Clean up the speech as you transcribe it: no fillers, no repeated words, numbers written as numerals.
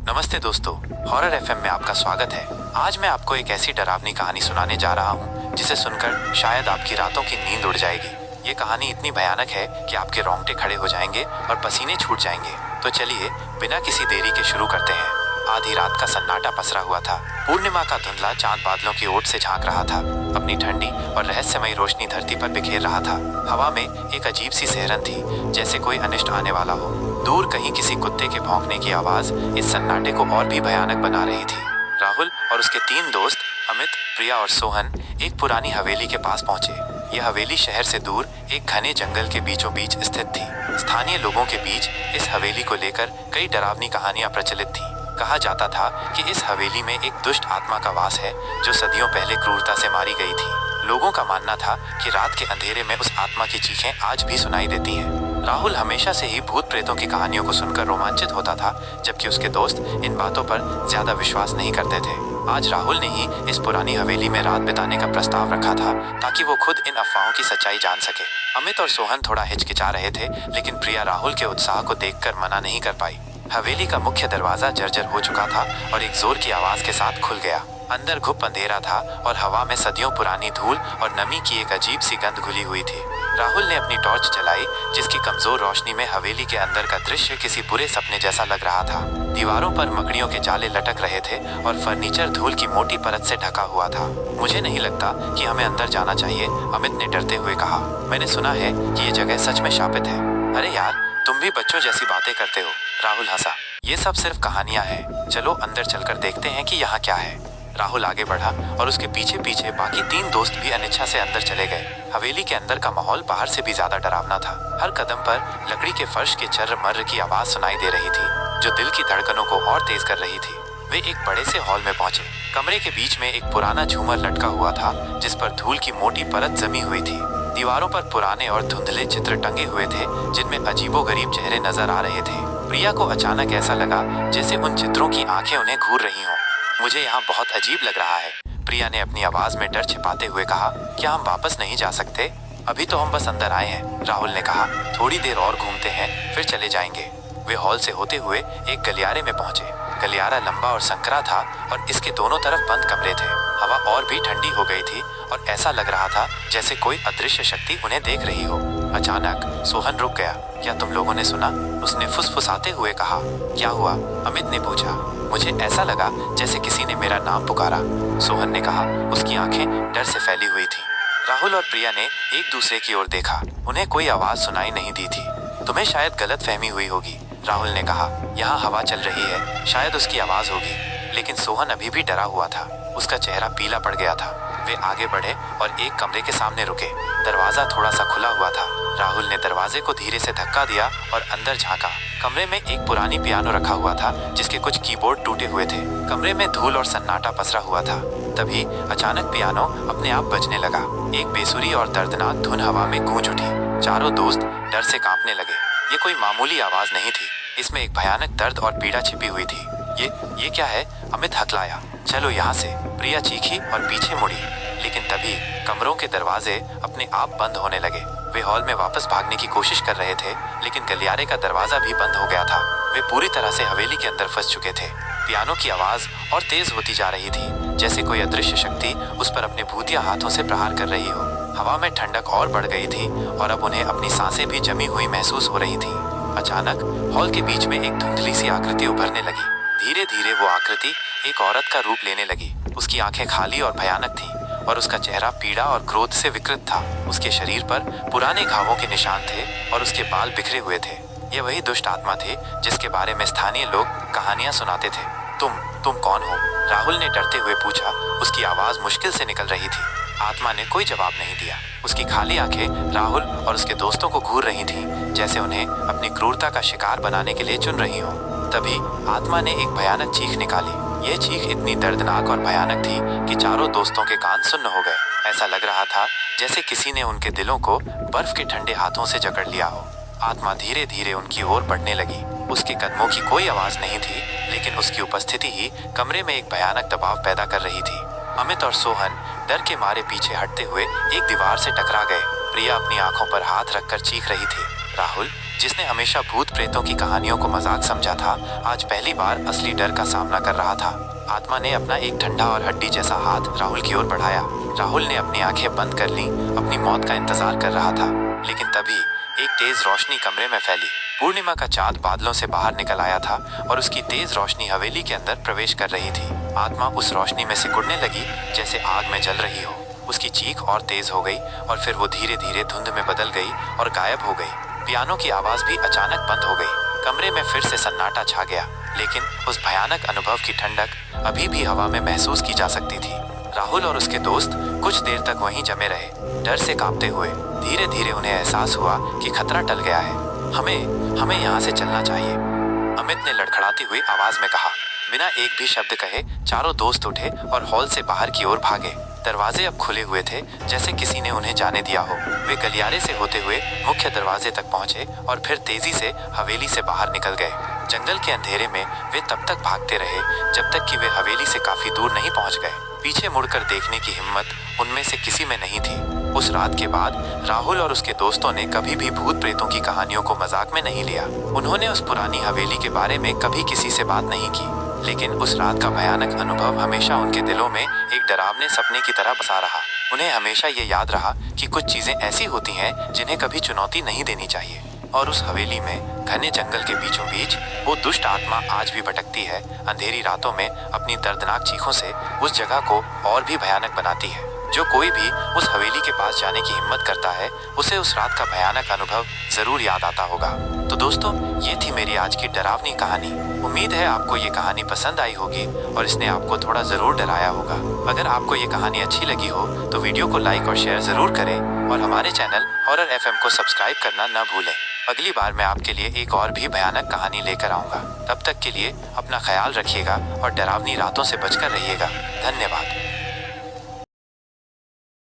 नमस्ते दोस्तों, horror FM में आपका स्वागत है। आज मैं आपको एक ऐसी डरावनी कहानी सुनाने जा रहा हूँ जिसे सुनकर शायद आपकी रातों की नींद उड़ जाएगी। ये कहानी इतनी भयानक है कि आपके रोंगटे खड़े हो जाएंगे और पसीने छूट जाएंगे। तो चलिए बिना किसी देरी के शुरू करते हैं। आधी रात का सन्नाटा पसरा हुआ था। पूर्णिमा का धुंधला चांद बादलों की ओट से झांक रहा था। अपनी ठंडी और रहस्यमयी रोशनी धरती पर बिखेर रहा था। हवा में एक अजीब सी सिहरन थी, जैसे कोई अनिष्ट आने वाला हो। दूर कहीं किसी कुत्ते के भौंकने की आवाज इस सन्नाटे को और भी भयानक बना रही थी। राहुल और उसके 3 दोस्त अमित, प्रिया और सोहन एक पुरानी हवेली के पास पहुंचे। यह हवेली शहर से दूर एक घने जंगल के बीचों बीच स्थित थी। स्थानीय लोगों के बीच इस हवेली को लेकर कई डरावनी कहानियां प्रचलित थीं। कहा जाता था कि इस हवेली में एक दुष्ट आत्मा का वास है जो सदियों पहले क्रूरता से मारी गई थी। लोगों का मानना था कि रात के अंधेरे में उस आत्मा की चीखें आज भी सुनाई देती हैं। राहुल हमेशा से ही भूत प्रेतों की कहानियों को सुनकर रोमांचित होता था, जबकि उसके दोस्त इन बातों पर ज्यादा विश्वास नहीं करते थे। आज राहुल ने ही इस पुरानी हवेली में रात बिताने का प्रस्ताव रखा था ताकि वो खुद इन अफवाहों की सच्चाई जान सके। अमित और सोहन थोड़ा हिचकिचा रहे थे, लेकिन प्रिया राहुल के उत्साह को देखकर मना नहीं कर पाई। हवेली का मुख्य दरवाजा जर्जर हो चुका था और एक जोर की आवाज के साथ खुल गया। अंदर घुप अंधेरा था और हवा में सदियों पुरानी धूल और नमी की एक अजीब सी गंध घुली हुई थी। राहुल ने अपनी टॉर्च जलाई, जिसकी कमजोर रोशनी में हवेली के अंदर का दृश्य किसी बुरे सपने जैसा लग रहा था। दीवारों पर मकड़ियों के जाले लटक रहे थे और फर्नीचर धूल की मोटी परत से ढका हुआ था। मुझे नहीं लगता कि हमें अंदर जाना चाहिए, अमित ने डरते हुए कहा। मैंने सुना है कि ये जगह सच में शापित है। अरे यार, तुम भी बच्चों जैसी बातें करते हो, राहुल हंसा। ये सब सिर्फ कहानियां हैं। चलो अंदर चलकर देखते हैं कि यहाँ क्या है। राहुल आगे बढ़ा और उसके पीछे पीछे बाकी 3 दोस्त भी अनिच्छा से अंदर चले गए। हवेली के अंदर का माहौल बाहर से भी ज्यादा डरावना था। हर कदम पर लकड़ी के फर्श के चर्र मर्र की आवाज सुनाई दे रही थी, जो दिल की धड़कनों को और तेज कर रही थी। वे एक बड़े से हॉल में पहुंचे। कमरे के बीच में एक पुराना झूमर लटका हुआ था, जिस पर धूल की मोटी परत जमी हुई थी। दीवारों पर पुराने और धुंधले चित्र टंगे हुए थे, जिनमें अजीबोगरीब चेहरे नजर आ रहे थे। प्रिया को अचानक ऐसा लगा जैसे उन चित्रों की आंखें उन्हें घूर रही हों। मुझे यहाँ बहुत अजीब लग रहा है, प्रिया ने अपनी आवाज में डर छिपाते हुए कहा। क्या हम वापस नहीं जा सकते? अभी तो हम बस अंदर आए हैं, राहुल ने कहा। थोड़ी देर और घूमते हैं, फिर चले जाएंगे। वे हॉल से होते हुए एक गलियारे में पहुंचे। गलियारा लंबा और संकरा था और इसके दोनों तरफ बंद कमरे थे। हवा और भी ठंडी हो गई थी और ऐसा लग रहा था जैसे कोई अदृश्य शक्ति उन्हें देख रही हो। अचानक सोहन रुक गया। क्या तुम लोगों ने सुना? उसने फुसफुसाते हुए कहा। क्या हुआ? अमित ने पूछा। मुझे ऐसा लगा जैसे किसी ने मेरा नाम पुकारा, सोहन ने कहा। उसकी आंखें डर से फैली हुई थीं। राहुल और प्रिया ने एक दूसरे की ओर देखा। उन्हें कोई आवाज सुनाई नहीं दी थी। तुम्हें शायद गलतफहमी हुई होगी, राहुल ने कहा। यहाँ हवा चल रही है, शायद उसकी आवाज होगी। लेकिन सोहन अभी भी डरा हुआ था। उसका चेहरा पीला पड़ गया था। वे आगे बढ़े और एक कमरे के सामने रुके। दरवाजा थोड़ा सा खुला हुआ था। राहुल ने दरवाजे को धीरे से धक्का दिया और अंदर झांका। कमरे में एक पुरानी पियानो रखा हुआ था, जिसके कुछ कीबोर्ड टूटे हुए थे। कमरे में धूल और सन्नाटा पसरा हुआ था। तभी अचानक पियानो अपने आप बजने लगा। एक बेसुरी और दर्दनाक धुन हवा में गूंज उठी। चारों दोस्त डर से कांपने लगे। ये कोई मामूली आवाज नहीं थी, इसमें एक भयानक दर्द और पीड़ा छिपी हुई थी। ये क्या है? अमित हकलाया। चलो यहाँ से, प्रिया चीखी और पीछे मुड़ी। लेकिन तभी कमरों के दरवाजे अपने आप बंद होने लगे। वे हॉल में वापस भागने की कोशिश कर रहे थे, लेकिन गलियारे का दरवाजा भी बंद हो गया था। वे पूरी तरह से हवेली के अंदर फंस चुके थे। पियानो की आवाज और तेज होती जा रही थी, जैसे कोई अदृश्य शक्ति उस पर अपने भूतिया हाथों से प्रहार कर रही हो। हवा में ठंडक और बढ़ गई थी और अब उन्हें अपनी सांसें भी जमी हुई महसूस हो रही थी। अचानक हॉल के बीच में एक धुंधली सी आकृति उभरने लगी। धीरे धीरे वो आकृति एक औरत का रूप लेने लगी। उसकी आंखें खाली और भयानक थीं और उसका चेहरा पीड़ा और क्रोध से विकृत था। उसके शरीर पर पुराने घावों के निशान थे और उसके बाल बिखरे हुए थे। ये वही दुष्ट आत्मा थे जिसके बारे में स्थानीय लोग कहानियां सुनाते थे। तुम कौन हो? राहुल ने डरते हुए पूछा। उसकी आवाज मुश्किल से निकल रही थी। आत्मा ने कोई जवाब नहीं दिया। उसकी खाली आंखें राहुल और उसके दोस्तों को घूर रही थीं, जैसे उन्हें अपनी क्रूरता का शिकार बनाने के लिए चुन रही हो। तभी आत्मा ने एक भयानक चीख निकाली। यह चीख इतनी दर्दनाक और भयानक थी कि चारों दोस्तों के कान सुन्न हो गए। ऐसा लग रहा था जैसे किसी ने उनके दिलों को बर्फ के ठंडे हाथों से जकड़ लिया हो। आत्मा धीरे धीरे उनकी ओर बढ़ने लगी। उसके कदमों की कोई आवाज नहीं थी, लेकिन उसकी उपस्थिति ही कमरे में एक भयानक दबाव पैदा कर रही थी। अमित और सोहन डर के मारे पीछे हटते हुए एक दीवार से टकरा गए। प्रिया अपनी आंखों पर हाथ रखकर चीख रही थी। राहुल जिसने हमेशा भूत प्रेतों की कहानियों को मजाक समझा था, आज पहली बार असली डर का सामना कर रहा था। आत्मा ने अपना एक ठंडा और हड्डी जैसा हाथ राहुल की ओर बढ़ाया। राहुल ने अपनी आंखें बंद कर ली, अपनी मौत का इंतजार कर रहा था। लेकिन तभी एक तेज रोशनी कमरे में फैली। पूर्णिमा का चांद बादलों से बाहर निकल आया था और उसकी तेज रोशनी हवेली के अंदर प्रवेश कर रही थी। आत्मा उस रोशनी में सिकुड़ने लगी जैसे आग में जल रही हो। उसकी चीख और तेज हो गई और फिर वो धीरे धीरे धुंध में बदल गई और गायब हो गई। पियानो की आवाज भी अचानक बंद हो गई। कमरे में फिर से सन्नाटा छा गया, लेकिन उस भयानक अनुभव की ठंडक अभी भी हवा में महसूस की जा सकती थी। राहुल और उसके दोस्त कुछ देर तक वहीं जमे रहे, डर से कांपते हुए। धीरे धीरे उन्हें एहसास हुआ कि खतरा टल गया है। हमें यहाँ से चलना चाहिए, अमित ने लड़खड़ाती हुई आवाज में कहा। बिना एक भी शब्द कहे चारों दोस्त उठे और हॉल से बाहर की ओर भागे। दरवाजे अब खुले हुए थे, जैसे किसी ने उन्हें जाने दिया हो। वे गलियारे से होते हुए मुख्य दरवाजे तक पहुंचे और फिर तेजी से हवेली से बाहर निकल गए। जंगल के अंधेरे में वे तब तक भागते रहे जब तक कि वे हवेली से काफी दूर नहीं पहुंच गए। पीछे मुड़कर देखने की हिम्मत उनमें से किसी में नहीं थी। उस रात के बाद राहुल और उसके दोस्तों ने कभी भी भूत प्रेतों की कहानियों को मजाक में नहीं लिया। उन्होंने उस पुरानी हवेली के बारे में कभी किसी से बात नहीं की, लेकिन उस रात का भयानक अनुभव हमेशा उनके दिलों में एक डरावने सपने की तरह बसा रहा। उन्हें हमेशा ये याद रहा कि कुछ चीजें ऐसी होती हैं जिन्हें कभी चुनौती नहीं देनी चाहिए। और उस हवेली में घने जंगल के बीचों बीच वो दुष्ट आत्मा आज भी भटकती है, अंधेरी रातों में अपनी दर्दनाक चीखों से उस जगह को और भी भयानक बनाती है। जो कोई भी उस हवेली के पास जाने की हिम्मत करता है, उसे उस रात का भयानक अनुभव जरूर याद आता होगा। तो दोस्तों, ये थी मेरी आज की डरावनी कहानी। उम्मीद है आपको ये कहानी पसंद आई होगी और इसने आपको थोड़ा जरूर डराया होगा। अगर आपको ये कहानी अच्छी लगी हो तो वीडियो को लाइक और शेयर जरूर करें और हमारे चैनल हॉरर एफएम को सब्सक्राइब करना न भूलें। अगली बार मैं आपके लिए एक और भी भयानक कहानी लेकर आऊंगा। तब तक के लिए अपना ख्याल रखिएगा और डरावनी रातों से बचकर रहिएगा। धन्यवाद।